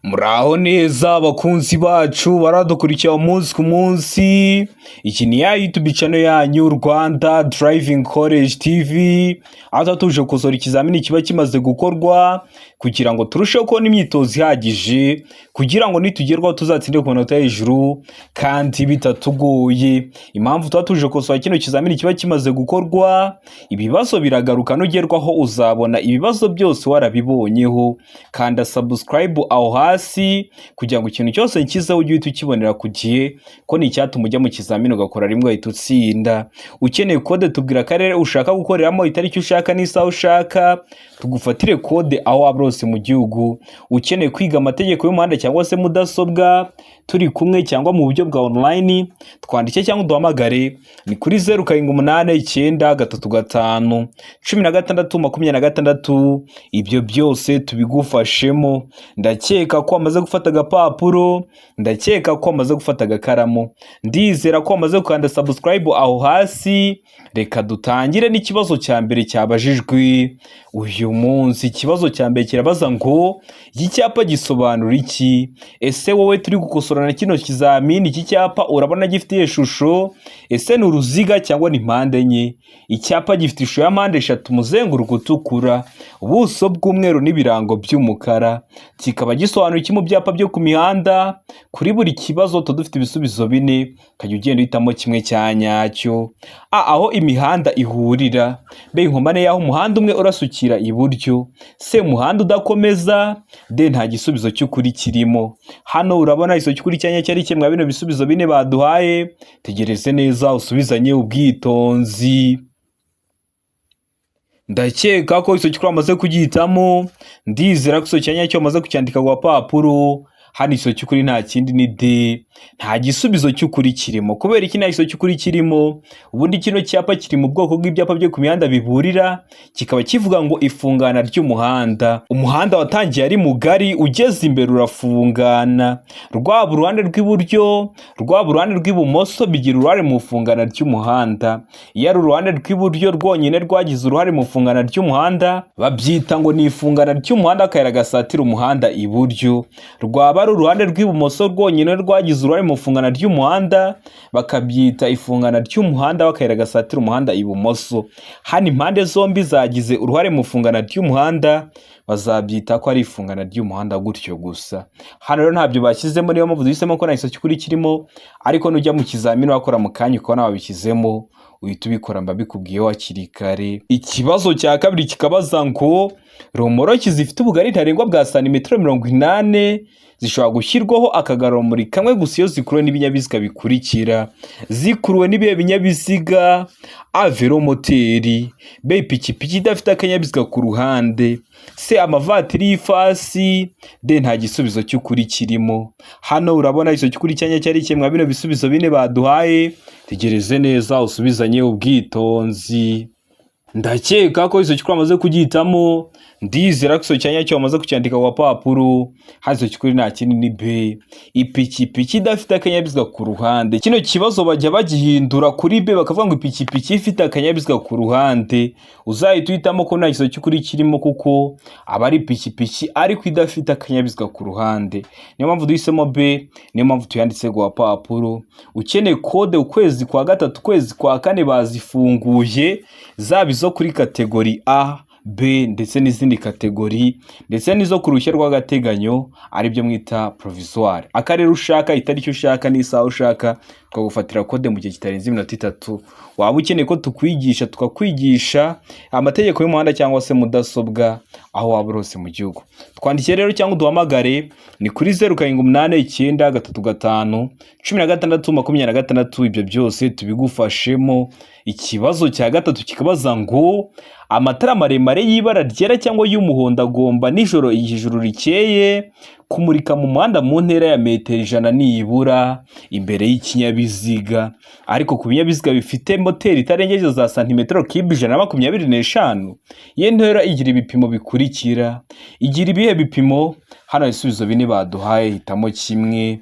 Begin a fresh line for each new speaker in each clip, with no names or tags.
Muraho neza abakunzi bacu baradukurikira umunsi ku munsi. Iki ni ya YouTube channel yanyu Rwanda Driving College TV, aho tuje gukosora ikizamini kiba kimaze gukorwa kugira ngo turusheho kubona imyitozo ihagije, kugira ngo nitugerwaho tuzatsinde ku manota hejuru kandi bitatugoye. Impamvu tuba tuje gukosora kino kizamini kiba kimaze gukorwa, ibibazo biragaruka nugerwaho uzabona ibibazo byose warabibonyeho. Kanda subscribe aho hasi kugira ngo ikintu cyose nkiza ujye uhita ukibonera ku gihe, ko ni icyatuma ujya mu kizamini ugakora rimwe uhita utsinda. Ukeneye kode tubwira akarere ushaka gukoreramo, itariki ushaka n'isaha ushaka, tugufatire kode aho waba hose mu gihugu. Ukeneye kwiga amategeko y'umuhanda cyangwa se mudasobwa turi kumwe cyangwa mu buryo bwa online, twandike cyangwa duhamagare ni kuri 0789351626. Ibyo byose tubigufashemo. Ndakeka ko wamaze gufata agapapuro, ndakeka ko wamaze gufata agakaramu, ndizera ko wamaze gukanda subscribe aho hasi. Reka dutangire n'ikibazo cya mbere cyabajijwe uyu munsi. Ikibazo cya mbere kirabaza ngo iki cyapa gisobanura iki? Ese wowe turi gukosorana kino kizamini, iki cyapa urabona gifite ishusho? Ese ni uruziga cyangwa ni mpande enye? Icyapa gifite ishusho ya mpande eshatu, umuzenguruko utukura, ubuso bw'umweru n'ibirango by'umukara. Kikaba gisobanura iki mu byapa byo ku mihanda? Kuri buri kibazo dufite ibisubizo bine, kajya ugenda uhitamo kimwe cya nyacyo. Aho imihanda ihurira, B inkomane y'aho umuhanda umwe urasukira iburyo, C umuhanda udakomeza, D nta gisubizo cy'ukuri kirimo. Hano urabona iso cy'ukuri cyanya cyari kimwe bino bisubizo bine baduhaye. Tegereze neza usubizanye ubwitonzi. Ndakeka ko iso cy'ukuri amaze kugihitamo, ndizera ko iso cyanya cyo amaze kucyandika ku papuro. Hano iso cy'ukuri nta kindi ni D, nta gisubizo cy'ukuri kirimo. Kubera iki nta iso cy'ukuri kirimo? Ubundi kino cyapa kiri mu bwoko bw'ibyapa byo ku mihanda biburira, kikaba kivuga ngo ifungana ry'umuhanda. Umuhanda watangiye ari mugari, ugeze imbere urafungana. Rwaba uruhande rw'iburyo, rwaba uruhande rw'ibumoso bigira uruhare mu fungana ry'umuhanda. Iyo ari uruhande rw'iburyo rwonyine rwagize uruhare mu fungana ry'umuhanda, babyita ngo ni ifungana ry'umuhanda akayira gasatira umuhanda iburyo. Rwaba ari uruhande rw'ibumoso rwonyine rwagize uruhare mu fungana ry'umuhanda, bakabyita ifungana ry'umuhanda bakayira gasatira umuhanda ibumoso. Hano impande zombi zagize uruhare mu fungana ry'umuhanda, bazabyita ko ari ifungana ry'umuhanda gutyo gusa. Hano rero ntabyo bashyizemo, niyo mpamvu duhisemo ko nta iso cy'ukuri kirimo, ariko nujya mu kizamini wakora mu kanya ukabona wabishyizemo, uhita ubikora mbabikubwiyeho hakiri kare. Ikibazo cya kabiri kikabaza ngo romoroki zifite ubugari ntarengwa bwa santimetero 80 zishobora gushyirwaho akagarurumuri kamwe gusa iyo zikuruwe n'ibinyabiziga bikurikira. Zikuruwe n'ibihe binyabiziga? A velomoteri, B ipikipiki idafite akanyabiziga ku ruhande, C amavatiri y'ifasi, D nta gisubizo cy'ukuri kirimo. Hano urabona iso cy'ukuri cyanya cyari kimwe bino bisubizo bine baduhaye. Tegereze neza usubizanye ubwitonzi. Ndakeka ko iso cy'ukuri amaze kugihitamo, ndizera ko iso cyanya cyo amaze kucyandika ku papuro. Hano iso cy'ukuri nta kindi ni B, ipikipiki idafite akanyabiziga ku ruhande. Kino kibazo bajya bagihindura kuri B bakavuga ngo ipikipiki ifite akanyabiziga ku ruhande. Uzahita uhitamo ko nta iso cy'ukuri kirimo, kuko aba ari ipikipiki ariko idafite akanyabiziga ku ruhande. Niyo mpamvu duhisemo B, niyo mpamvu tuyanditse ku papuro. Ukeneye kode ukwezi kwa gatatu, ukwezi kwa kane bazifunguye, zaba izo kuri kategori A, B ndetse n'izindi kategori, ndetse n'izo ku ruhushya rw'agateganyo aribyo mwita provisoire. Akarere ushaka, itariki ushaka n'isaha ushaka, tukagufatira kode mu gihe kitarenze iminota 3. Waba ukeneye ko tukwigisha tukakwigisha amategeko y'umuhanda cyangwa se mudasobwa aho waba hose mu gihugu, twandikire rero cyangwa duhamagare ni kuri 0789351626. Ibyo byose tubigufashemo. Ikibazo cya gatatu kikabaza ngo amatara maremare y'ibara ryera cyangwa y'umuhondo agomba nijoro ijuru rikeye kumurika mu muhanda mu ntera ya metero 100 nibura imbere y'ikinyabiziga, ariko ku binyabiziga bifite moteri itarengeje za santimetero kibe 125. Iyo ntera igira ibipimo bikurikira. Igira ibihe bipimo? Hano ibisubizo bine baduhaye, hitamo kimwe.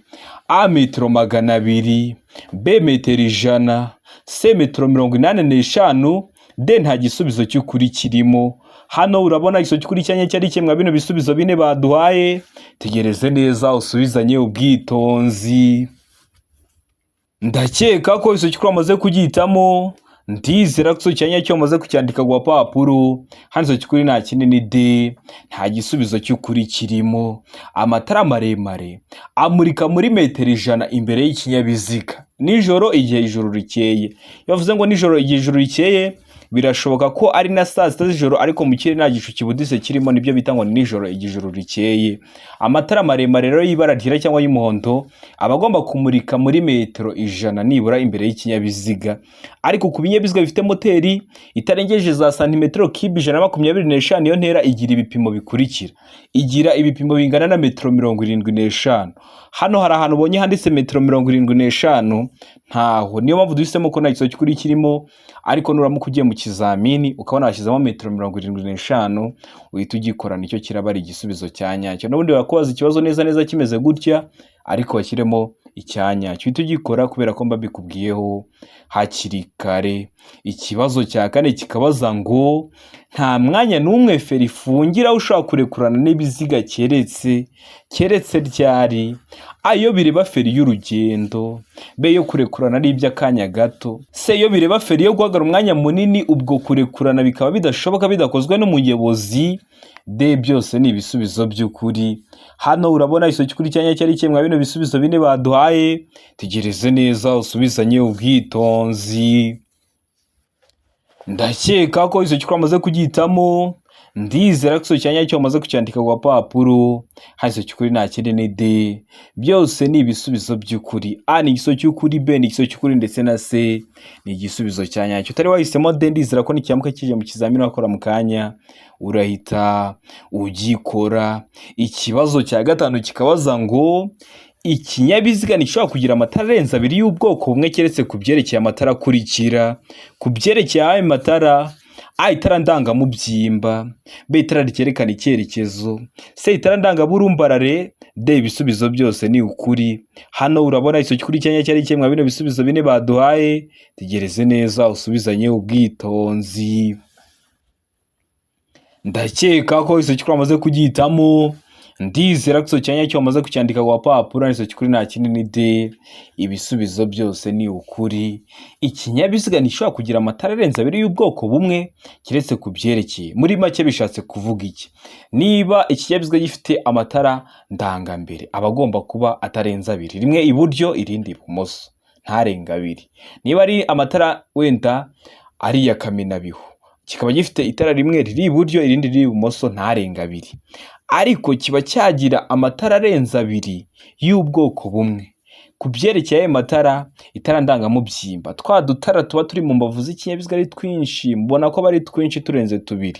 A metero 200, B metero 100, C metero 85, D nta gisubizo cy'ukuri kirimo. hano urabona igiso cy'ukuri cyanya cyari kimwe bino bisubizo bine baduhaye, tegereze neza usubizanye ubwitonzi. Ndakeka ko igiso cy'ukuri wamaze kugihitamo, ndizera ko igiso cyanya cyo wamaze kucyandika ku papuro. Hano igiso cy'ukuri nta kindi ni D, nta gisubizo cy'ukuri kirimo. Amatara maremare amurika muri metero 100 imbere y'ikinyabiziga nijoro igihe ijuru rikeye. Yavuze ngo nijoro igihe ijuru rikeye, birashoboka ko ari na saa sita z'ijoro, ariko mu kirere nta gicu kibudise kirimo, nibyo bita ngo nijoro igihe ijuru rikeye. Amatara maremare rero y'ibara ryera cyangwa y'umuhondo aba agomba kumurika muri metero 100 nibura imbere y'ikinyabiziga, ariko ku binyabiziga bifite moteri itarengeje za santimetero kibe 125 niyo ntera igira ibipimo bikurikira. Igira ibipimo bingana na metero 75. Hano hari ahantu ubonye handitse metero 75, ntaho. Niyo mpamvu duhisemo ko nta giso cy'ukuri kirimo, ariko nuramuka ugiye mu kizamini ukabona washyizemo metero 75, uhita ugikora, nicyo kiraba ari igisubizo cya nyacyo. N'ubundi barakubaza ikibazo neza kimeze gutya, ariko washyiremo icyanyacyo, uhita ugikora kubera ko mba bikubwiyeho hakiri kare. Ikibazo cya kane kikabaza ngo nta mwanya n'umwe feri ifungira ushobora kurekurana n'ibiziga keretse ryari. Ayo bireba feri y'urugendo, B yo kurekurana ari iby'akanya gato, C yo bireba feri yo guhagarara umwanya munini, ubwo kurekurana bikaba bidashoboka bidakozwe n'umuyobozi, D byose ni ibisubizo by'ukuri. Hano urabona igiso cy'ukuri cyanya cyari kimwe bino bisubizo bine baduhaye, tegereze neza usubizanye ubwitonzi. Ndakeka ko igiso cy'ukuri wamaze kugihitamo, ndizera ko igiso cyanya cyo wamaze kucyandika ku papuro. Hano igiso cy'ukuri nta kindi ni D, byose ni ibisubizo by'ukuri. A ni igiso cy'ukuri, B ni igiso cy'ukuri, ndetse na C ni igisubizo cya nyacyo. Utari wahisemo D, ndizera ko nikiyamuka kije mu kizamini wakora mu kanya urahita ugikora. Ikibazo cya gatanu kikabaza ngo ikinyabiziga nishobora kugira amatara arenze 2 y'ubwoko bumwe keretse ku byerekeye amatara akurikira. Ku byerekeye ayo matara: A itara ndangamubyimba, B itara ryerekana icyerekezo, C itara ndangaburumbarare, D ibisubizo byose ni ukuri. Hano urabona igiso cy'ukuri cyanya cyari kimwe bino bisubizo bine baduhaye, tegereze neza usubizanye ubwitonzi. Ndakeka ko igiso cy'ukuri wamaze kugihitamo, ndizera ko igiso cyanya cyo wamaze kucyandika ku papuro. Igiso cy'ukuri nta kindi ni D, ibisubizo byose ni ukuri. Ikinyabiziga nishobora kugira amatara arenze 2 y'ubwoko bumwe keretse ku byerekeye. Muri make bishatse kuvuga iki? Niba ikinyabiziga gifite amatara ndangambere, aba agomba kuba atarenze 2, rimwe iburyo irindi ibumoso, ntarenga 2. Niba ari amatara wenda ari ya kamenabihu, kikaba gifite itara rimwe riri iburyo irindi riri ibumoso, ntarenga 2. Ariko kiba cyagira amatara arenze 2 y'ubwoko bumwe. Ku byerekeye ayo matara, itara ndangamubyimba, twa dutara tuba turi mu mbavu z'ikinyabiziga ari twinshi, mbona ko bari twinshi turenze 2.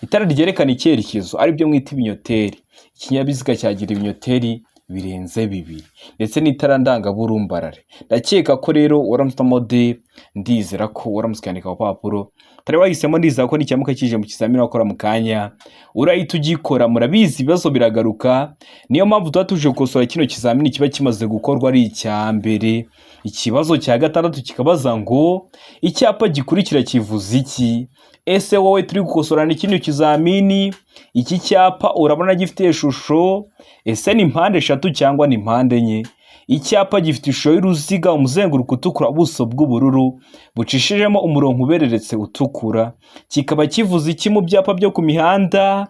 Itara ryerekana icyerekezo ari byo mwita ibinyoteri, ikinyabiziga cyagira ibinyoteri birenze 2, ndetse n'itara ndangaburumbarare. Ndakeka ko rero waramutamo D, ndizera ko waramusikandika ku papuro. Tari wahisemo, ndizera ko nikiyamuka kije mu kizamini wakora mu kanya urahita ugikora. Murabizi ibibazo biragaruka, niyo mpamvu tuba tuje gukosora kino kizamini kiba kimaze gukorwa ari icya mbere. Ikibazo cya gatandatu kikabaza ngo icyapa gikurikira kivuze iki? Ese wowe turi gukosorana kino kizamini, iki cyapa urabona gifite ishusho, ese ni mpande 3 cyangwa ni mpande 4? Icyapa gifite ishusho y'uruziga, umuzenguruko utukura, ubuso bw'ubururu bucishijemo umurongo ubereretse utukura. Kikaba kivuze iki mu byapa byo ku mihanda?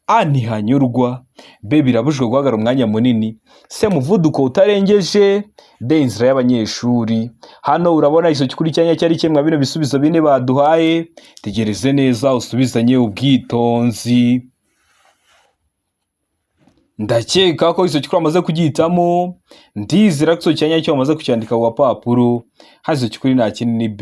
A ntihanyurwa, B birabujwe guhagarara umwanya munini, C muvuduko utarengeje, D inzira y'abanyeshuri. Hano urabona igiso cy'ukuri cyanya cyari kimwe bino bisubizo bine baduhaye, tegereze neza usubizanye ubwitonzi. Ndakeka ko igiso cy'ukuri wamaze kugihitamo, ndizera ko igiso cyanya cyo wamaze kucyandika ku papuro. Hano igiso cy'ukuri nta kindi ni B,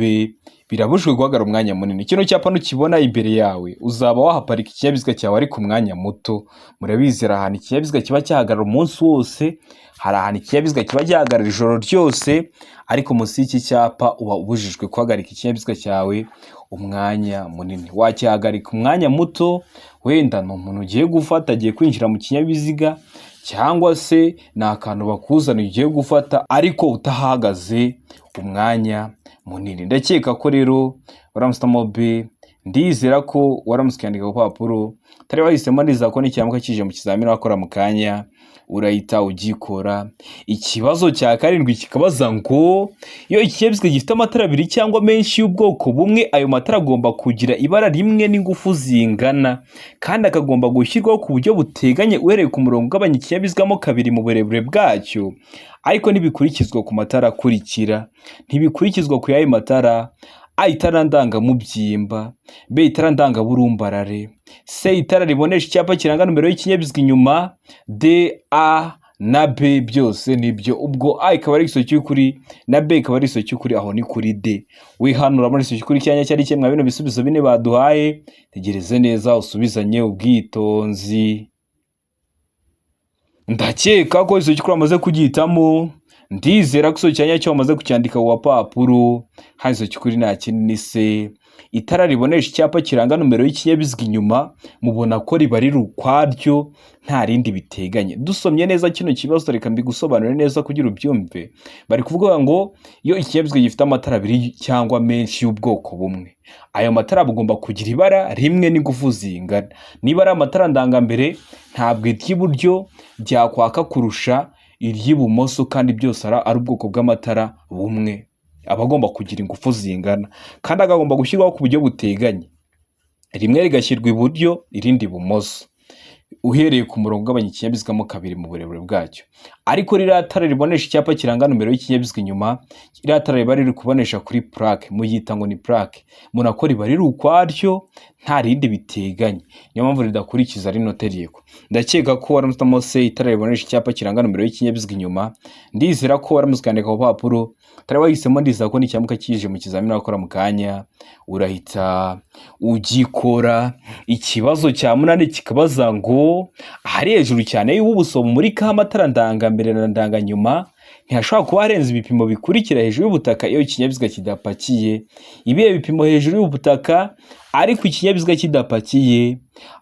birabujwe guhagarara umwanya munini. Kino cyapa nukibona imbere yawe uzaba wahaparika ikinyabiziga cyawe ari ku mwanya muto. Murabizi ahantu ikinyabiziga kiba cyahagarara umunsi wose, hari ahantu ikinyabiziga kiba cyahagarara ijoro ryose, ariko munsi y'iki cyapa uba ubujijwe guhagarika ikinyabiziga cyawe umwanya munini. Wakihagarika umwanya muto, wenda ni umuntu ugiye gufata, agiye kwinjira mu kinyabiziga, cyangwa se ni akantu bakuzana ugiye gufata ariko utahagaze umwanya munini. Ndakeka ko rero waramutamo B, ndizera ko waramutse ukandika ku papuro utari wahisemo neza ko n'icyamuka kije mu kizamini wakora mu kanya urahita ugikora. Ikibazo cya karindwi kikabaza ngo iyo ikinyabiziga gifite amatara abiri cyangwa menshi y'ubwoko bumwe, ayo matara agomba kugira ibara rimwe n'ingufu zingana kandi akagomba gushyirwaho ku buryo buteganye uhereye ku murongo ugabanya ikinyabiziga mo kabiri mu burebure bwacyo, ariko ntibikurikizwa ku matara akurikira. Ntibikurikizwa ku y'ayo matara: A, itara ndangamubyimba; B, itara ndangaburumbarare; C, itara ribonesha icyapa kiranga nomero y'ikinyabiziga inyuma; D, A na B byose nibyo. Ubwo A ikaba ari igisozi cy'ukuri na B ikaba ari igisozi cy'ukuri, aho ni kuri D. Wihanura muri igisozi cy'ukuri cyanya cyari kimwe bino bisubizo bine baduhaye, tegereze neza usubizanye ubwitonzi. Ndakeka ko igisozi cy'ukuri amaze kugihitamo, ndizera ko igisozi cyanya cyo bamaze kucyandika ku papuro. Hano igisozi cy'ukuri nta kindi ni C. Itara ribonesha icyapa kiranga nomero y'ikinyabiziga inyuma, mubona ko riba riri ukwaryo nta rindi biteganye. Dusomye neza kino kibazo, reka mbigusobanure neza kugira ubyumve. Bari kuvuga ngo iyo ikinyabiziga gifite amatara abiri cyangwa menshi y'ubwoko bumwe, ayo matara agomba kugira ibara rimwe n'ingufu zingana. Niba ari amatara ndangambere, ntabwo iry'iburyo ryakwaka kurusha iry'ibumoso, kandi byose ari ubwoko bw'amatara bumwe. Aba agomba kugira ingufu zingana kandi agomba gushyirwaho ku buryo buteganye, rimwe rigashyirwa iburyo irindi ibumoso, uhereye ku murongo ugabanya ikinyabiziga mo kabiri mu burebure bwacyo. Ariko ririya tara ribonesha icyapa kiranga nomero y'ikinyabiziga inyuma, ririya tara riba riri kubonesha kuri plaque, muyita ngo ni plaque, mubona ko riba riri ukwaryo nta rindi biteganye, niyo mpamvu ridakurikiza rino tegeko. Ndakeka ko waramutse C, itara ribonesha icyapa kiranga nomero y'ikinyabiziga inyuma. Ndizera ko waramutse ukandika ku papuro utari wahisemo, ndizera ko n'icyamuka kije mu kizamini wakora mu kanya urahita ugikora. Ikibazo cya munani kikabaza ngo ahari hejuru cyane y'ubuso bumurikaho amatara ndangambere na ndanganyuma ntihashobora kuba harenze ibipimo bikurikira hejuru y'ubutaka iyo ikinyabiziga kidapakiye. Ibihe bipimo hejuru y'ubutaka ariko ikinyabiziga kidapakiye: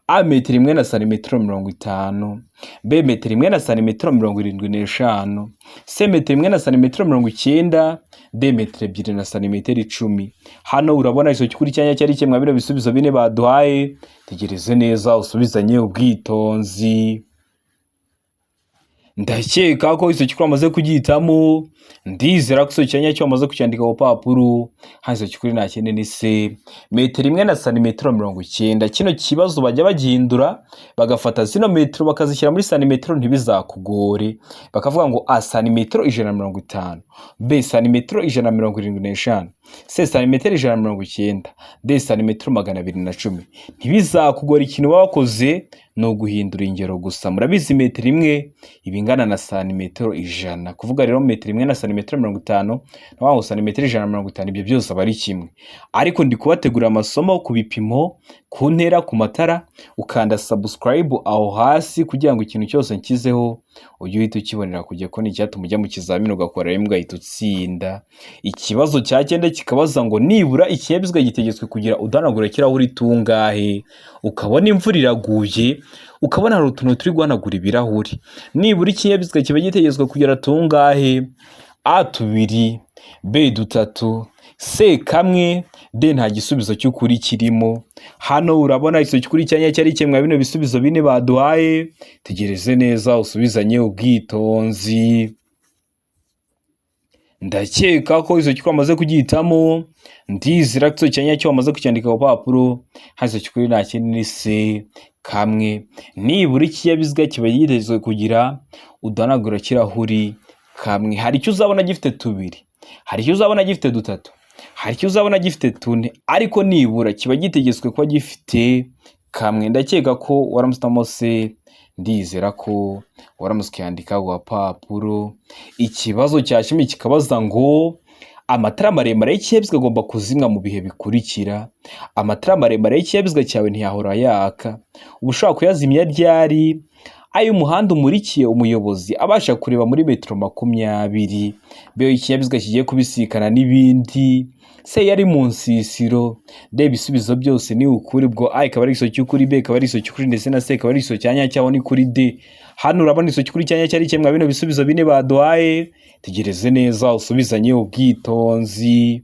A, metero 1 na santimetero 50; B, metero 1 na santimetero 75; C, metero 1 na santimetero 90; D, metero 2 na santimetero 10. Hano urabona igisozi cy'ukuri cyanya cyari kimwe bino bisubizo bine baduhaye, tegereze neza usubizanye ubwitonzi. Ndakeka ko igisozi cy'ukuri amaze kugihitamo, ndizera ko igisozi cyanya cyo bamaze kucyandika ku papuro. Hano igisozi cy'ukuri nta kindi ni C, metero 1 na santimetero 90. Kino kibazo bajya bagihindura bagafata zino metero bakazishyira muri santimetero, ntibizakugore. Bakavuga ngo A, santimetero 150; B, santimetero 175; C, santimetero 190; D, santimetero 210. Ntibizakugora, ikintu baba bakoze ni uguhindura ingero gusa. Murabizi metero imwe ibingana na santimetero 100, kuvuga rero metero 1 na santimetero 50 naho santimetero 150, ibyo byose aba ari kimwe. Ariko ndi kubategura amasomo ku bipimo, ku ntera, ku matara. Ukanda subscribe aho hasi kugira ngo ikintu cyose nkizeho ujye uhita ukibonera kujya ko n'icyatuma ujya mu kizamini ugakora rimwe ugahita utsinda. Ikibazo cya 9 kikabaza ngo nibura ikinyabiziga gitegetswe kugira udanagura kirahuri tungahe. Ukabona imvura iraguye, ukabona hari utuntu turi guhanagura ibirahuri. Nibura ikinyabiziga kiba gitegetswe kugira tungahe? A, 2; B, 3; C, 1; D, nta gisubizo cy'ukuri kirimo. Hano urabona igisozi cy'ukuri cyanya cyari kimwe bino bisubizo bine baduhaye, tegereze neza usubizanye ubwitonzi. Ndakeka ko igisozi cy'ukuri amaze kugihitamo, ndizera ko igisozi cyanya cyo bamaze kucyandika ku papuro. Hano igisozi cy'ukuri nta kindi ni C, 1. Nibura ikinyabiziga kiba gitegetswe kugira udanagura kirahuri 1. Hari icyo uzabona gifite 2, hari icyo uzabona gifite 3, hari icyo uzabona gifite 4, ariko nibura kiba gitegetswe kuba gifite 1. Ndakeka ko waramutse C, ndizera ko waramutse ukandika ku papuro. Ikibazo cya 10 kikabaza ngo amatara maremare y'ikinyabiziga agomba kuzimwa mu bihe bikurikira. Amatara maremare y'ikinyabiziga cyawe ntiyahora yaka. Uba ushobora kuyazimya ryari? Ay'umuhanda umurikiye umuyobozi abasha kureba muri metero 20, B, ikinyabiziga kigiye kubisikana n'ibindi, C, yari mu nsisiro, D, ibisubizo byose ni ukuri. Ubwo A ikaba ari igisozi cy'ukuri, B ikaba ari igisozi cy'ukuri, ndetse na C ikaba ari igisozi cyanya cyaho ni kuri D. Hano urabona igisozi cy'ukuri cyanya cyari kimwe bino bisubizo bine baduhaye, tegereze neza usubizanye ubwitonzi.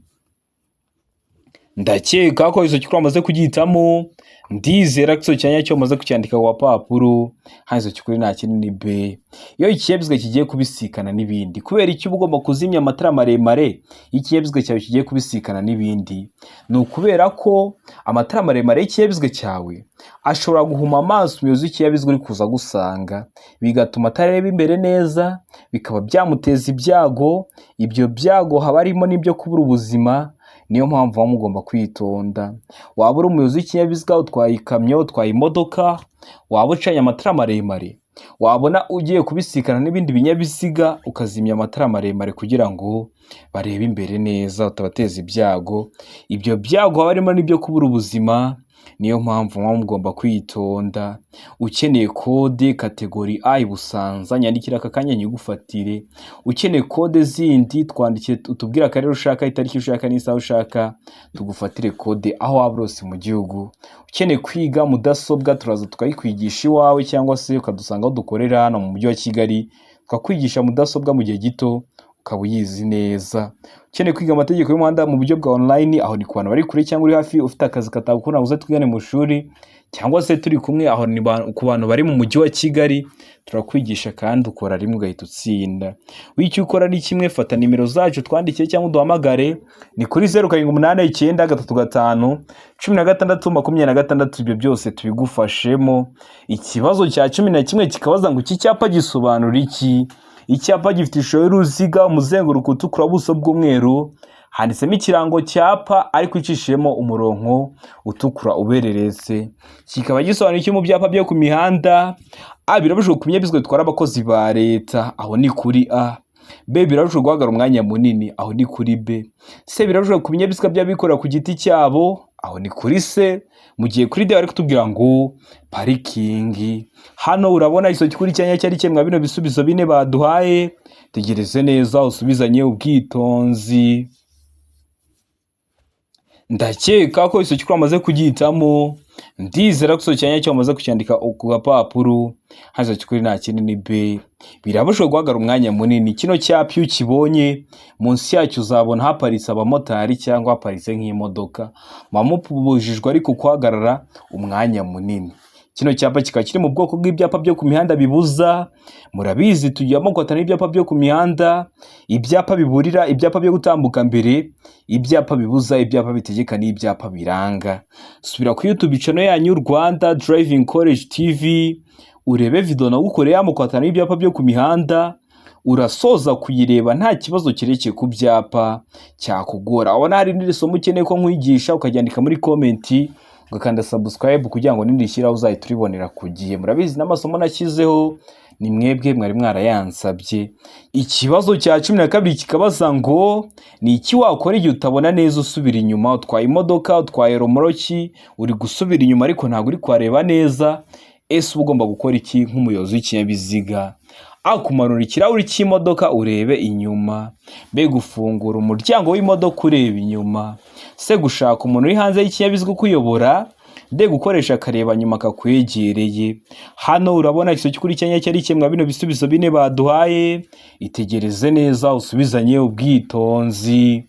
ndakeka ko izo cyukuri wamaze kugihitamo, ndizera ko izo cyanya cyo wamaze kucyandika ku gapapuro, hano izo cyukuri nta kindi ni B. Iyo ikinyabiziga kigiye kubisikana n'ibindi, kubera iki uba ugomba kuzimya amatara maremare iyo ikinyabiziga cyawe kigiye kubisikana n'ibindi? Ni ukubera ko amatara maremare y'ikinyabiziga cyawe ashobora guhuma amaso umuyobozi w'ikinyabiziga uri kuza gusanga, bigatuma atareba imbere neza, bikaba byamuteza ibyago. Ibyo byago haba harimo n'ibyo kubura ubuzima. Niyo mpamvu muba mugomba kwitonda. Waba uri umuyobozi w'ikinyabiziga, utwaye ikamyo, utwaye imodoka, waba ucanye amatara maremare, wabona ugiye kubisikana n'ibindi binyabiziga, ukazimya amatara maremare kugira ngo barebe imbere neza, utabateza ibyago. Ibyo byago haba harimo n'ibyo kubura ubuzima. Niyo mpamvu muba mugomba kwitonda. Ukeneye kode kategori A i Busanza, nyandikira aka kanya nyigufatire. Ukeneye kode zindi, twandikire utubwire akarere ushaka, itariki ushaka n'isaha ushaka, tugufatire kode aho waba hose mu gihugu. Ukeneye kwiga mudasobwa, turaza tukayikwigisha iwawe, cyangwa se ukadusanga aho dukorera hano mu mujyi wa Kigali, tukakwigisha mudasobwa mu gihe gito ukaba uyizi neza. Ukeneye kwiga amategeko y'umuhanda mu buryo bwa online, aho ni ku bantu bari kure cyangwa uri hafi, ufite akazi katagukunda uze twigane mu shuri, cyangwa se turi kumwe, aho ni ku bantu bari mu mujyi wa Kigali, turakwigisha kandi ukora rimwe ugahita utsinda. W'icyo ukora ni kimwe, fata nimero zacu twandikire cyangwa uduhamagare, ni kuri 0789351626. Ibyo byose tubigufashemo. Ikibazo cya 11 kikabaza ngo iki cyapa gisobanura iki? Icyapa gifite ishusho y'uruziga, umuzenguruko utukura, ubuso bw'umweru, handitsemo ikirango cyapa ariko icishijemo umurongo utukura ubereretse. Kikaba gisobanura iki mu byapa byo ku mihanda? A, birabujijwe ku binyabiziga bitwara abakozi ba leta, aho ni kuri A. B, birabujijwe guhagarara umwanya munini, aho ni kuri B. C, birabujijwe ku binyabiziga by'abikorera ku giti cyabo, aho ni kuri C. Mu gihe kuri D bari kutubwira ngo parikingi. Hano urabona iso kuri cyanya cyari cyemwa bino bisubizo bine baduhaye. Tegereze neza usubizanye ubwitonzi. Ndakeka ko iso kuri amaze kugihitamo, ndizera ko iso cyanya cyo amaze kucyandika ku gapapuro, haza kuri nta kindi ni B. Birabujijwe guhagarara umwanya munini. Kino cyapa iyo ukibonye munsi yacyo uzabona haparitse abamotari cyangwa haparitse nk'imodoka, mamupubujijwe ariko kuhagarara umwanya munini. Kino cyapa kikaba kiri mu bwoko bw'ibyapa byo ku mihanda bibuza. Murabizi tujyamo kwatana ibyapa byo ku mihanda, ibyapa biburira, ibyapa byo gutambuka mbere, ibyapa bibuza, ibyapa bitegeka n'ibyapa biranga. Subira ku YouTube channel yanyu Rwanda Driving College TV, urebe video nagukoreye mu kwatana ibyapa byo ku mihanda, urasoza kuyireba nta kibazo kirekeye ku byapa cyakugora. Abona hari n'iri somo ukeneye ko nkwigisha, ukaryandika muri comment, ugakanda subscribe kugira ngo nindishyiraho uzahita uribonera ku gihe. Murabizi n'amasomo nashyizeho ni mwebwe mwari mwarayansabye. Ikibazo cya 12 kikabaza ngo ni iki wakora igihe utabona neza usubira inyuma? Utwaye imodoka, utwaye romoroki, uri gusubira inyuma ariko ntabwo uri kwareba neza. Ese uba ugomba gukora iki nk'umuyobozi w'ikinyabiziga? A, kumanura ikirahuri cy'imodoka urebe inyuma. B, gufungura umuryango w'imodoka ureba inyuma. C, gushaka umuntu uri hanze y'ikinyabiziga ukuyobora. D, gukoresha akareba nyuma kakwegereye. Hano urabona ikiso kuri cyanya cyari cyemwa bino bisubizo bine baduhaye. Itegereze neza usubizanye ubwitonzi.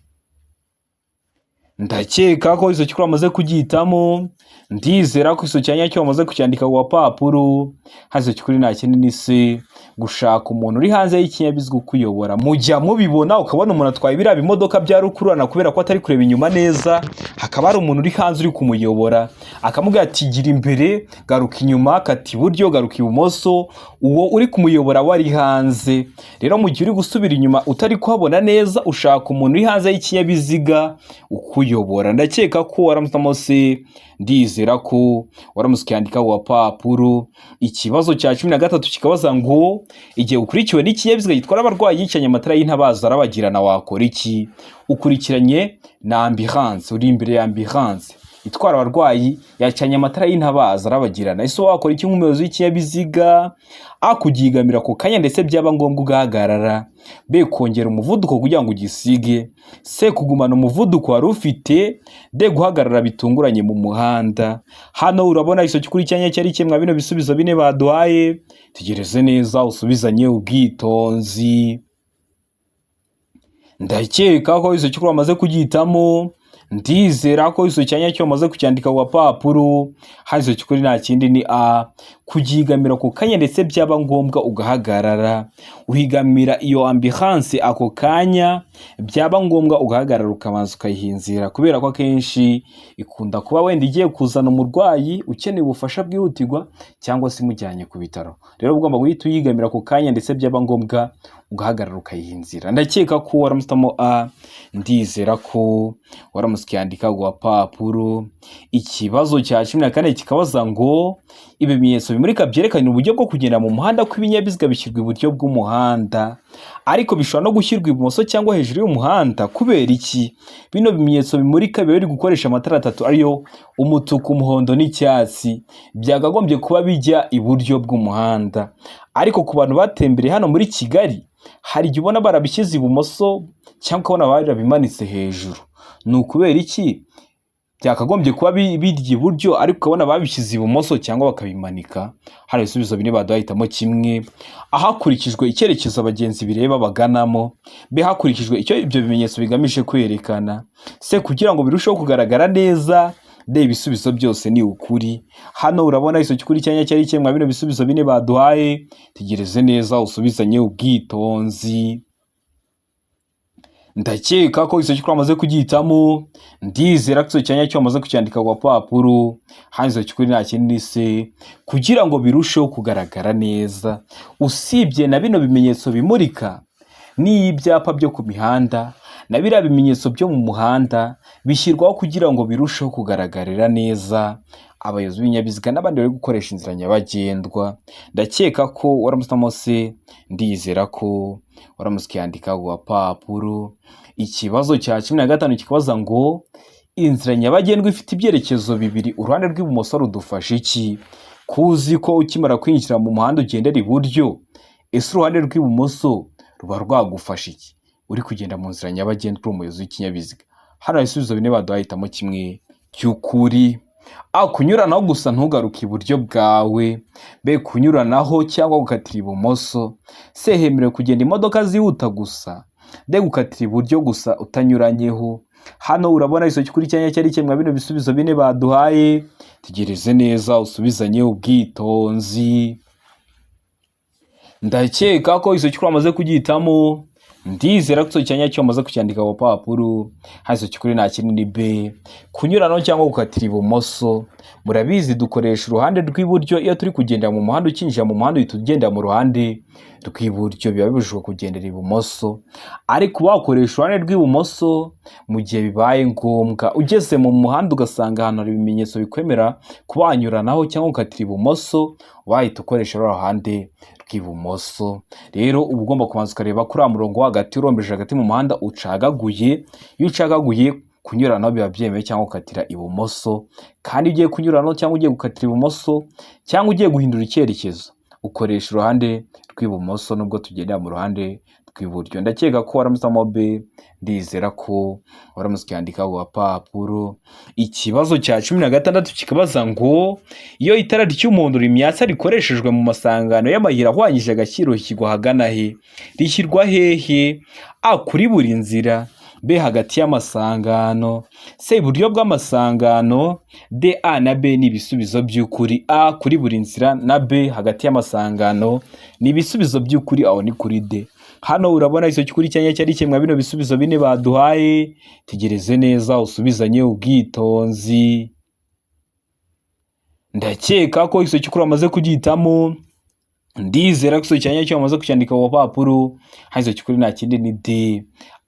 Ndakeka ko iso kuri amaze kugihitamo, ndizera ko iso cyanya cyo amaze kucyandika ku gapapuro, haze kuri nta kindi ni C, gushaka umuntu uri hanze y'ikinyabiziga ukuyobora. Mujya mubibona ukabona umuntu atwaye biriya bimodoka bya rukururana kubera ko atari kureba inyuma neza, hakaba hari umuntu uri hanze uri kumuyobora, akamubwira ati gira imbere, garuka inyuma, kati iburyo, garuka ibumoso. Uwo uri kumuyobora wari hanze. Rero mu gihe uri gusubira inyuma utari kuhabona neza, ushaka umuntu uri hanze y'ikinyabiziga ukuyobora. Ndakeka ko waramusamo C, ndizera ko waramusikandika ku gapapuro. Ikibazo cya 13 kikabaza ngo igihe ukurikiwe n'ikinyabiziga gitwara abarwayi yicanye amatara y'intabaza arabagirana wakora iki? Ukurikiranye na ambulance, uri imbere ya ambulance itwara abarwayi yacanye amatara y'intabaza arabagirana, ese wakora iki nk'umuyobozi w'ikinyabiziga? A, kugigamira ku kanya ndetse byaba ngombwa ugahagarara. B, kongera umuvuduko kugira ngo ugisige. C, kugumana umuvuduko wari ufite. D, guhagarara bitunguranye mu muhanda. Hano urabona iso kuri cyanya cyari cyemwa bino bisubizo bine baduhaye. Tegereze neza usubizanye ubwitonzi. Ndakeka ko iso kuri amaze kugihitamo, ndizera ko iso cyanya cyo maze kucyandika ku gapapuro, hazo cyukuri nta kindi ni a kugigamira ku kanya ndetse byaba ngombwa ugahagarara uhigamira iyo ambiance ako kanya, byaba ngombwa ugahagarara ukabanza ukayihinzira, kubera ko akenshi ikunda kuba wenda igiye kuzana umurwayi ukeneye ubufasha bwihutirwa cyangwa se mujyanye ku bitaro. Rero ugomba guhita uyigamira ku kanya ndetse byaba ngombwa ugahagarara ukayihinzira. Ndakeka ko waramusitamo a, ndizera ko waramusikandika ku gapapuro. Ikibazo cya 14 kikabaza ngo ibimenyetso bimurika byerekana uburyo bwo kugenda mu muhanda kw'ibinyabiziga bishyirwa iburyo bw'umuhanda, ariko bishobora no gushyirwa ibumoso cyangwa hejuru y'umuhanda. Kubera iki? Bino bimenyetso bimurika biba biri gukoresha amatara atatu ariyo umutuku, umuhondo n'icyatsi, byagagombye kuba bijya iburyo bw'umuhanda, ariko ku bantu batembereye hano muri Kigali hari igihe ubona barabishyize ibumoso cyangwa ukabona barabimanitse hejuru. Ni ukubera iki? Byakagombye kuba bijya iburyo ariko ukabona babishyize ibumoso cyangwa bakabimanika. Hari ibisubizo bine baduhitamo: kimwe, ahakurikijwe icyerekezo abagenzi bireba baganamo; b, hakurikijwe icyo ibyo bimenyetso bigamije kwerekana; c, kugira ngo birusheho kugaragara neza; d, ibisubizo byose ni ukuri. Hano urabona iso cyukuri cyanya cyari cyemwa bino bisubizo bine baduhaye, tegereze neza usubizanye ubwitonzi. Ndakeka ko iso cyukuri amaze kugihitamo, ndizera ko iso cyanya cyo amaze kucyandika ku gapapuro, hanze cyukuri nta kindi se, kugira ngo birusheho kugaragara neza. Usibye na bino bimenyetso bimurika n'ibyapa byo ku mihanda na biriya bimenyetso byo mu muhanda bishyirwaho kugira ngo birusheho kugaragarira neza abayobozi b'ibinyabiziga n'abandi bari gukoresha inzira nyabagendwa. Ndakeka ko waramusitamo se, ndizera ko waramusikandika ku gapapuro. Ikibazo cya 15 kikabaza ngo inzira nyabagendwa ifite ibyerekezo bibiri, uruhande rw'ibumoso rudufasha iki? Kuzi ko ukimara kwinjira mu muhanda ugendera iburyo, ese uruhande rw'ibumoso ruba rwagufasha iki uri kugenda mu nzira nyabagendwa umuyobozi w'ikinyabiziga? Hano ibisubizo bine baduhitamo kimwe cy'ukuri: a, kunyuranaho gusa ntugaruke iburyo bwawe; b, kunyuranaho cyangwa gukatira ibumoso; c, hemerewe kugenda imodoka zihuta gusa; d, gukatira iburyo gusa utanyuranyeho. Hano urabona iso cyukuri cyanya cyari cyemwa bino bisubizo bine baduhaye, tegereze neza usubizanye ubwitonzi. Ndakeka ko iso cyukuri amaze kugihitamo, ndizera ko iso cyanya cyo amaze kucyandika ku gapapuro. Hazo cyukuri nta kindi ni b, kunyuranaho cyangwa gukatira ibumoso. Murabizi dukoresha uruhande rw'iburyo iyo turi kugenda mu muhanda, ukinjira mu muhanda uhita ugenda mu ruhande rw'iburyo, biba bibujijwe kugendera ibumoso, ariko wakoresha uruhande rw'ibumoso mu gihe bibaye ngombwa. Ugeze mu muhanda ugasanga ahantu hari ibimenyetso bikwemera kuba wanyuranaho cyangwa gukatira ibumoso, wahita ukoresha uruhande rw'ibumoso. Rero uba ugomba kubanza ukareba kuri murongo wo hagati urombeje hagati mu muhanda ucagaguye. Iyo ucagaguye kunyuranaho biba byemewe cyangwa gukatira ibumoso, kandi ugiye kunyuranaho cyangwa ugiye gukatira ibumoso cyangwa ugiye guhindura icyerekezo ukoresha uruhande rw'ibumoso nubwo tugendera mu ruhande rw'iburyo. Ndakeka ko waramusamo b, ndizera ko waramusikandika ku gapapuro. Ikibazo cya 16 kikabaza ngo iyo itara ry'umuhondo rimyatsa rikoreshejwe mu masangano y'amayira ahwanyije agaciro rishyirwa hagana he? Rishyirwa hehe? a, kuri buri nzira; b, hagati y'amasangano; c, iburyo bw'amasangano; d, a na b ni ibisubizo by'ukuri. a, kuri buri nzira, na b, hagati y'amasangano ni ibisubizo by'ukuri, aho ni kuri d. Hano urabona iso cyukuri cyanya cyari cyemwa bino bisubizo bine baduhaye, tegereze neza usubizanye ubwitonzi. Ndakeka ko iso cyukuri amaze kugihitamo, ndizera ko iso cyanya cyo amaze kucyandika ku gapapuro. Hazo cyukuri nta kindi ni d,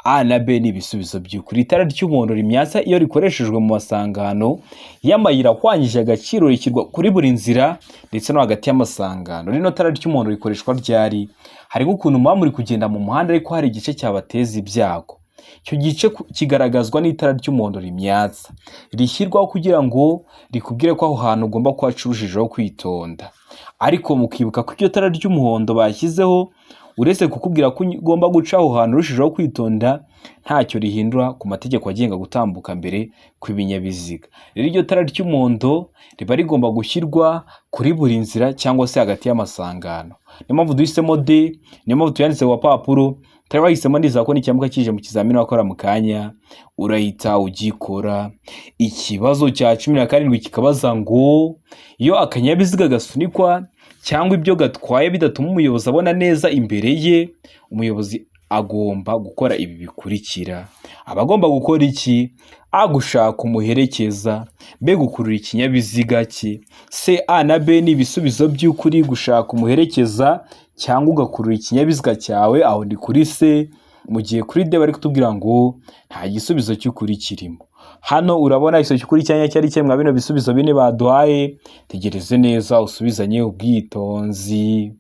a na b ni ibisubizo by'ukuri. Itara ry'umuhondo rimyatsa iyo rikoreshejwe mu masangano y'amayira ahwanyije agaciro rishyirwa kuri buri nzira ndetse no hagati y'amasangano. Rino tara ry'umuhondo rikoreshwa ryari? Hari nk'ukuntu muba muri kugenda mu muhanda ariko hari igice cyabateza ibyago. Icyo gice kigaragazwa n'itara ry'umuhondo rimyatsa, rishyirwaho kugira ngo rikubwire ko aho hantu ugomba kuhaca urushijeho kwitonda. Ariko mukibuka ko iryo tara ry'umuhondo bashyizeho uretse kukubwira ko ugomba guca aho hantu urushijeho kwitonda, ntacyo rihindura ku mategeko agenga gutambuka mbere kw'ibinyabiziga. Rero iryo tara ry'umuhondo riba rigomba gushyirwa kuri buri nzira cyangwa se hagati y'amasangano. Niyo mpamvu duhisemo d, niyo mpamvu tuyanditse ku gapapuro, utari wahisemo neza ko n'icyamuka kije mu kizamini wakora mu kanya urahita ugikora. Ikibazo cya 17 kikabaza ngo iyo akanyabiziga gasunikwa cyangwa ibyo gatwaye bidatuma umuyobozi abona neza imbere ye, umuyobozi agomba gukora ibi bikurikira. Abagomba gukora iki? A, gushaka umuherekeza. B, gukurura ikinyabiziga cye. C, A na B ni ibisubizo by'ukuri: gushaka umuherekeza cyangwa ugakurura ikinyabiziga cyawe. Aho ndi kuri C. Mu gihe kuri D bari kutubwira ngo nta gisubizo cy'ukuri kirimo. Hano urabona iso cy'ukuri cyanya cyari cyemwa bino bisubizo bine baduhaye. Tegereze neza usubizanye ubwitonzi.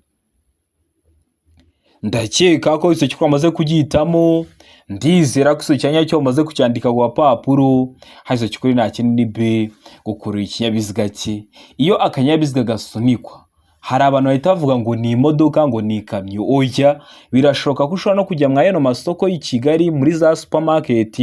Ndakeka ko iso cy'ukuri amaze kugihitamo. Ndizera ko iso cyanya cyo amaze kucyandika ku papuro. Iso cy'ukuri nta kindi ni B, gukurura ikinyabiziga cye. Iyo akanyabiziga gasunikwa, hari abantu bahita bavuga ngo ni imodoka, ngo ni ikamyo. Oya, birashoboka ko ushobora no kujya mwayeno masoko y'i Kigali muri za supermarket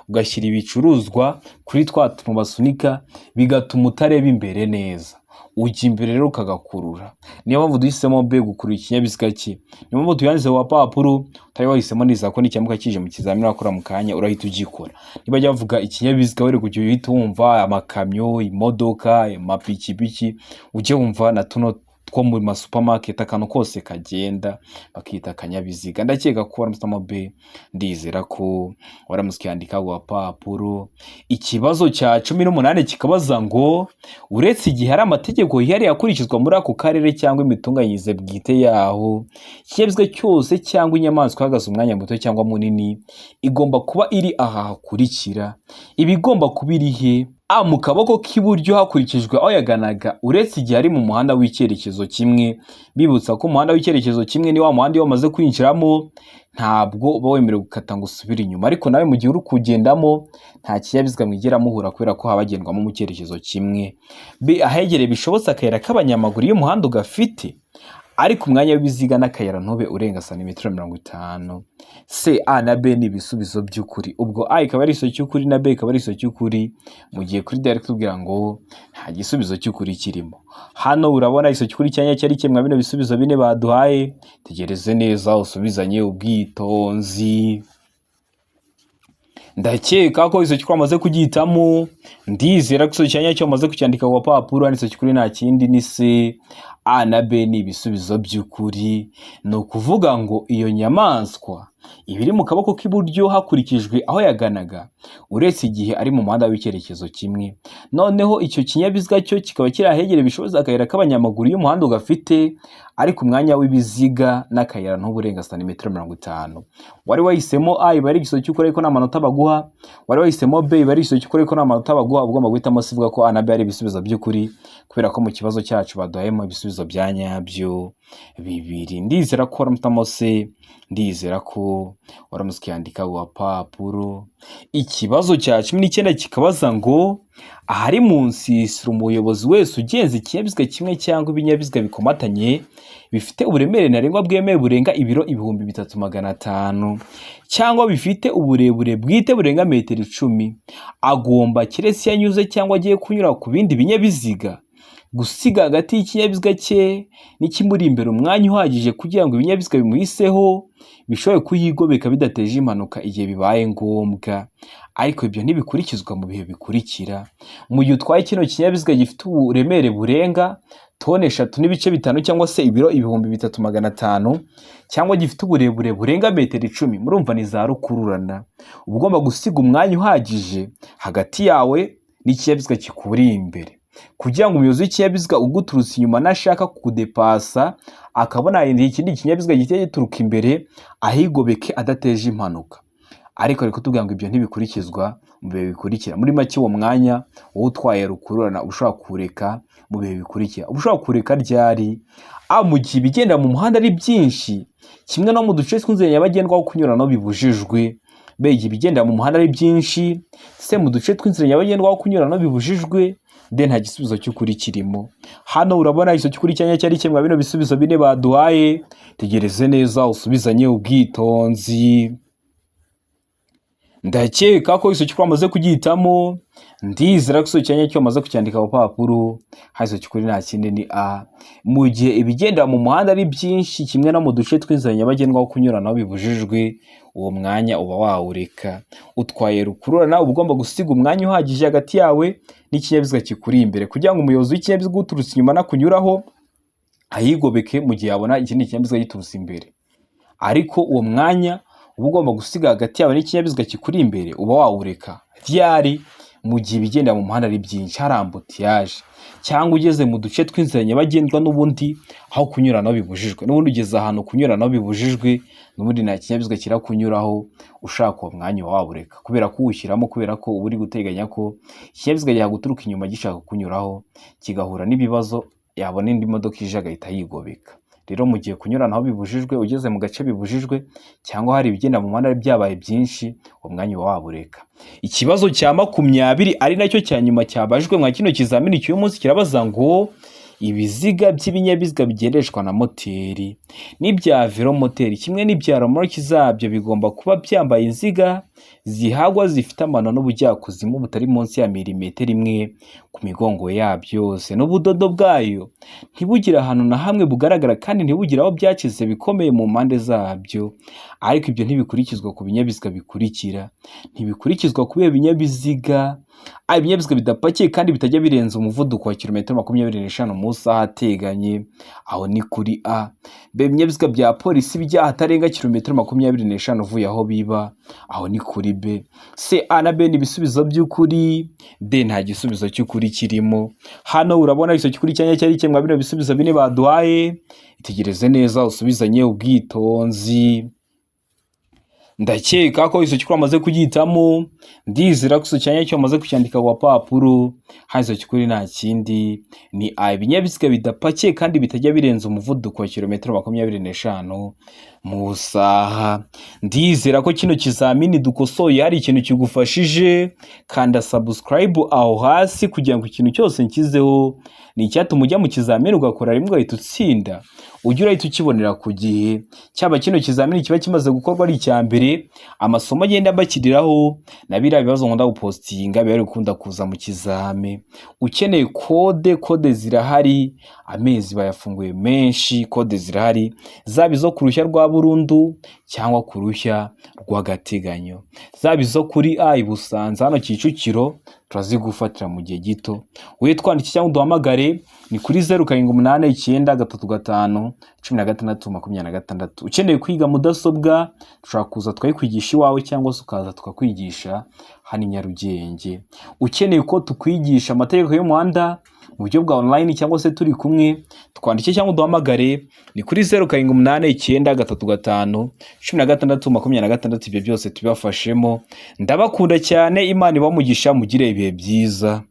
ugashyira ibicuruzwa kuri twa tuntu basunika, bigatuma utareba imbere neza. Ujya imbere rero ukagakurura. Niyo mpamvu duhisemo B, gukurura ikinyabiziga cye. Niyo mpamvu tuyanditse ku papuro, utari wahisemo neza ko n'icyamuka kije mu kizamini wakora mu kanya urahita ugikora. Niba bajya bavuga ikinyabiziga were kujya uhita wumva amakamyo, imodoka, amapikipiki, ujye wumva na tuno two muri ma supermarket akantu kose kagenda bakita akanyabiziga. Ndakeka ko waramutamo B, ndizera ko waramuskandika ku papuro. Ikibazo cya 18 kikabaza ngo uretse igihe hari amategeko yari yakurikizwa muri ako karere cyangwa imitunganyirize bwite yaho, ikinyabiziga cyose cyangwa inyamaswa ihagaze umwanya muto cyangwa munini igomba kuba iri aha hakurikira. Ibigomba kuba iri he? A, mu kaboko k'iburyo hakurikijwe aho yaganaga uretse igihe ari mu muhanda w'icyerekezo kimwe. Bibutsa ko umuhanda w'icyerekezo kimwe ni wa muhanda iyo wamaze kwinjiramo ntabwo uba wemerewe gukata ngo usubire inyuma, ariko nawe mu gihe uri kugendamo nta kinyabiziga mwigera muhura kubera ko habagendwamo mu cyerekezo kimwe. B, ahegereye bishobotse akayira k'abanyamaguru iyo umuhanda ugafite, ariko umwanya w'ibiziga n'akayira ntube urenga santimetero 50. C, A na B ni ibisubizo by'ukuri. Ubwo A ikaba ari iso cy'ukuri na B ikaba ari iso cy'ukuri, mu gihe kuri D ari kutubwira ngo nta gisubizo cy'ukuri kirimo. Hano urabona iso cy'ukuri cyanya cyari cyemwa bino bisubizo bine baduhaye. Tegereze neza usubizanye ubwitonzi. Ndakeka ko iso cy'ukuri amaze kugihitamo. Ndizera ko iso cyanya cyo amaze kucyandika ku papuro. Iso cy'ukuri nta kindi ni C. A na B ni ibisubizo by'ukuri. No kuvuga ngo iyo nyamaswa ibiri mu kaboko k'iburyo hakurikijwe aho yaganaga uretse igihe ari mu muhanda w'icyerekezo kimwe. Noneho icyo kinyabiziga cyo kikaba kirahegereye bishoboza akayira k'abanyamaguru iyo umuhanda ugafite, ariko umwanya w'ibiziga n'akayira ntuburenga santimetero 50. Wari wahisemo A iba ari igiso cy'ukuri ariko nta manota baguha. Wari wahisemo B iba ari igiso cy'ukuri ariko nta manota baguha. Ugomba guhitamo C, uvuga ko A na B ari ibisubizo by'ukuri kubera ko mu kibazo cyacu baduhayemo ibisubizo bya nyabyo bibiri. Ndizera ko waramutamo C, ndizera ko waramuskandika ku papuro. Ikibazo cya 19 kikabaza ngo ahari munsi umuyobozi wese ugenza ikinyabiziga kimwe cyangwa ibinyabiziga bikomatanye bifite uburemere ntarengwa bwemewe burenga ibiro 3500 cyangwa bifite uburebure bwite burenga metero 10, agomba keretse yanyuze cyangwa agiye kunyura ku bindi binyabiziga gusiga hagati y'ikinyabiziga cye n'ikimuri imbere umwanya uhagije kugira ngo ibinyabiziga bimuhiseho bishoboye kuyigobeka bidateje impanuka igihe bibaye ngombwa. Ariko ibyo ntibikurikizwa mu bihe bikurikira. Mu gihe utwaye kino kinyabiziga gifite uburemere burenga tone 3.5 cyangwa se ibiro 3500 cyangwa gifite uburebure burenga metero 10, murumva ni za rukururana. Ugomba gusiga umwanya uhagije hagati yawe n'ikinyabiziga kikuri imbere kugira ngo umuyobozi w'ikinyabiziga uguturutse inyuma nashaka kudepasa akabona ikindi kinyabiziga giteye gituruka imbere ahigobeke adateje impanuka. Ariko tubwira ngo ibyo ntibikurikizwa mu bihe bikurikira. Muri make uwo mwanya wowe utwaye rukururana ushobora kureka mu bihe bikurikira. Ushobora kureka ryari? A, mu gihe bigenda mu muhanda ari byinshi kimwe no mu duce tw'inzira nyabagendwa aho kunyurana bibujijwe. B, igihe bigenda mu muhanda ari byinshi. C, mu duce tw'inzira nyabagendwa aho kunyurana bibujijwe. D, nta gisubizo cy'ukuri kirimo. Hano urabona iso cy'ukuri cyanya cyari cyemwa bino bisubizo bine baduhaye. Tegereze neza usubizanye ubwitonzi. ndakeka ko isoki twamaze kugihitamo, ndizera ko isoki cyanjye cyo bamaze kucyandika ku papuro, hari isoki kuri nta kindi ni A. Mu gihe ibigenda mu muhanda ari byinshi kimwe no mu duce tw'inzira nyabagendwa aho kunyuranaho bibujijwe, uwo mwanya uba wawureka. Utwaye rukururana uba ugomba gusiga umwanya uhagije hagati yawe n'ikinyabiziga kikuri imbere kugira ngo umuyobozi w'ikinyabiziga uturutse inyuma nakunyuraho ayigobeke mu gihe yabona ikindi kinyabiziga giturutse imbere. Ariko uwo mwanya uba ugomba gusiga hagati yawe n'ikinyabiziga kikuri imbere uba wawureka. Ryari? Mu gihe ibigenda mu muhanda ari byinshi, hari ambutiyaje cyangwa ugeze mu duce tw'inzira nyabagendwa n'ubundi aho kunyuranaho bibujijwe. N'ubundi ugeze ahantu kunyuranaho bibujijwe, n'ubundi nta kinyabiziga kirakunyuraho, ushaka uwo mwanya wawureka kubera ko uwushyiramo, kubera ko uba uri guteganya ko ikinyabiziga cyaguturuka inyuma gishaka kunyuraho kigahura n'ibibazo, yabona indi modoka ije agahita yigobeka. Rero mu gihe kunyuranaho bibujijwe, ugeze mu gace bibujijwe cyangwa hari ibigenda mu muhanda byabaye byinshi, uwo mwanya uba wabureka. Ikibazo cya 20 ari nacyo cya nyuma cyabajwe mwa kino kizamini cy'uyu munsi kirabaza ngo ibiziga by'ibinyabiziga bigendeshwa na moteri n'ibya velomoteri kimwe n'ibya romoroki zabyo bigomba kuba byambaye inziga zihagwa zifite amano n'ubujyakuzimu butari munsi ya 1 ku migongo yabyo yose, n'ubudodo bwayo ntibugira ahantu na hamwe bugaragara kandi ntibugira aho byakize bikomeye mu mpande zabyo. Ariko ibyo ntibikurikizwa ku binyabiziga bikurikira. Ntibikurikizwa kubera ibinyabiziga bidapakiye kandi bitajya birenza umuvuduko wa kilometero 25 mu isaha ateganye, aho ni kuri A. Ibinyabiziga bya polisi bijya ahatarenga kilometero 25 uvuye aho biba, aho ni kuri B. C, A na B ni ibisubizo by'ukuri, D nta gisubizo cy'ukuri kirimo. Hano urabona isoki kuri cyanya cyari kimwe bino bisubizo bine baduhaye, itegereze neza usubizanye ubwitonzi. Ndakeka ko isoki kwamaze kugihitamo, ndizera ko isoki cyanya cyo bamaze kucyandika ku papuro, hari isoki kuri nta kindi ni A. Ibinyabiziga bidapakiye kandi bitajya birenza umuvuduko wa kilometero 25 mu isaha. Ndizera ko kino kizamini dukosoye hari ikintu kigufashije, kanda subscribe aho hasi kugira ngo ikintu cyose nkizeho ni icyatuma ujya mu kizamini ugakora rimwe ugahita utsinda, ujye urahita ukibonera ku gihe. Cyaba kino kizamini kiba kimaze gukorwa ari icya mbere, amasomo agenda bakiriraho na biriya bibazo nkunda gupostinga biba bikunda kuza mu kizame. Ukeneye kode zirahari, amezi bayafunguye menshi, kode zirahari zaba izo kurushya rwa burundu cyangwa kurushya rw'agateganyo, zaba izo kuri A i Busanza hano Kicukiro turazigufatira mu gihe gito. Witwandike cyangwa uduhamagare ni kuri 0789351626. Ukeneye kwiga mudasobwa dushobora kuza twayikwigisha iwawe cyangwa se ukaza tukakwigisha hano i Nyarugenge. Ukeneye ko tukwigisha amategeko y'umuhanda mu buryo bwa online cyangwa se turi kumwe, twandike cyangwa uduhamagare ni kuri 0789351626. Ibyo byose tubafashemo. Ndabakunda cyane, Imana ibamugisha, mugire ibihe byiza.